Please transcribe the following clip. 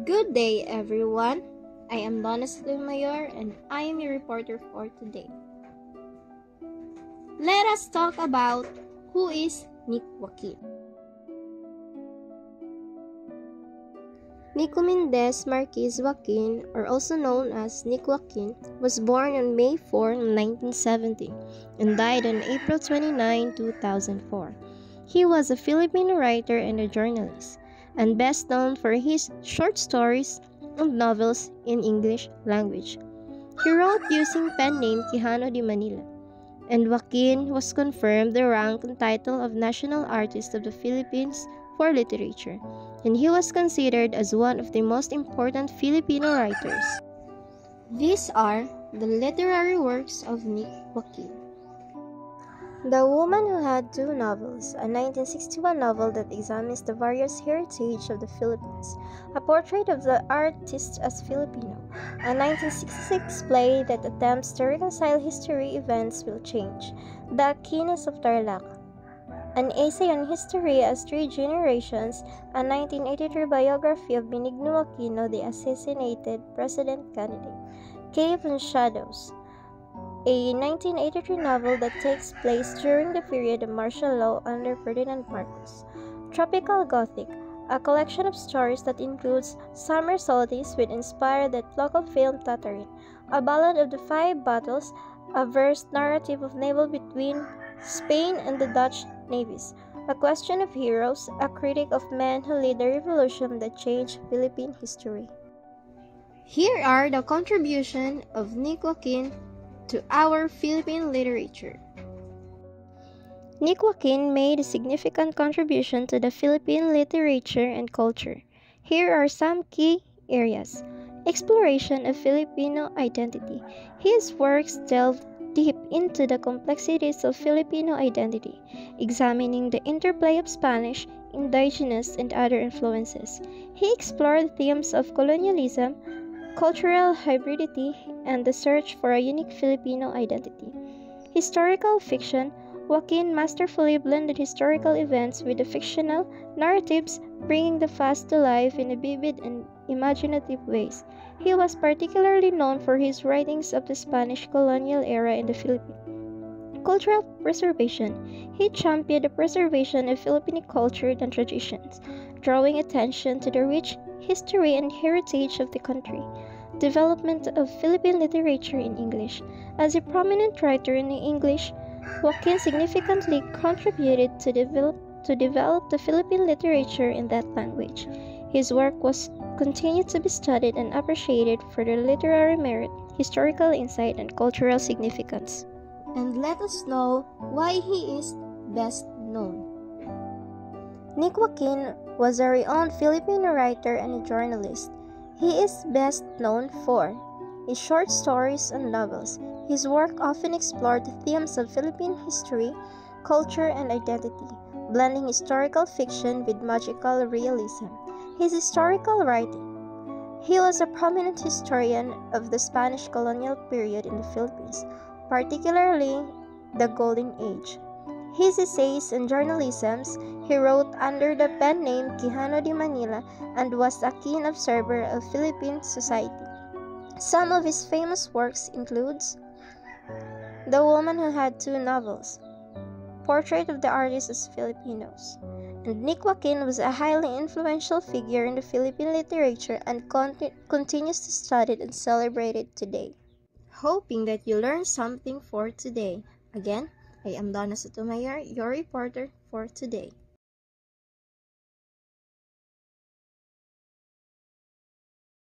Good day, everyone. I am Donna Mayor and I am your reporter for today. Let us talk about who is Nick Joaquin. Nico Mendez Marquez Joaquin, or also known as Nick Joaquin, was born on May 4, 1970 and died on April 29, 2004. He was a Filipino writer and a journalist, and best known for his short stories and novels in English language. He wrote using pen name Quijano de Manila, and Joaquin was confirmed the rank and title of National Artist of the Philippines for literature, and he was considered as one of the most important Filipino writers. These are the literary works of Nick Joaquin. The Woman Who Had Two Novels, a 1961 novel that examines the various heritage of the Philippines, a portrait of the artist as Filipino, a 1966 play that attempts to reconcile history events will change, The Aquinas of Tarlac, an essay on history as three generations, a 1983 biography of Benigno Aquino, the assassinated president candidate, Cave and Shadows, a 1983 novel that takes place during the period of martial law under Ferdinand Marcos, Tropical Gothic, a collection of stories that includes summer solstice which inspired the local film Tatarin, a ballad of the five battles, a verse narrative of naval between Spain and the Dutch navies, a question of heroes, a critic of men who led the revolution that changed Philippine history. Here are the contributions of Nick Joaquin to our Philippine literature. Nick Joaquin made a significant contribution to the Philippine literature and culture. Here are some key areas. Exploration of Filipino identity. His works delved deep into the complexities of Filipino identity, examining the interplay of Spanish, indigenous, and other influences. He explored themes of colonialism, cultural hybridity, and the search for a unique Filipino identity. Historical fiction. Joaquin masterfully blended historical events with the fictional narratives, bringing the past to life in vivid and imaginative ways. He was particularly known for his writings of the Spanish colonial era in the Philippines. Cultural preservation. He championed the preservation of Filipino culture and traditions, drawing attention to the rich history and heritage of the country. Development of Philippine literature in English. As a prominent writer in English, Joaquin significantly contributed to develop the Philippine literature in that language. His work was continued to be studied and appreciated for their literary merit, historical insight, and cultural significance. And let us know why he is best known. Nick Joaquin was a renowned Filipino writer and a journalist. He is best known for his short stories and novels. His work often explored the themes of Philippine history, culture, and identity, blending historical fiction with magical realism. His historical writing. He was a prominent historian of the Spanish colonial period in the Philippines, particularly the Golden Age. His essays and journalisms he wrote under the pen name Quijano de Manila and was a keen observer of Philippine society. Some of his famous works includes The Woman Who Had Two Novels, Portrait of the Artists as Filipinos, and Nick Joaquin was a highly influential figure in the Philippine literature and continues to studied and celebrated today. Hoping that you learned something for today. Again, I am Donna Sotomayor, your reporter for today.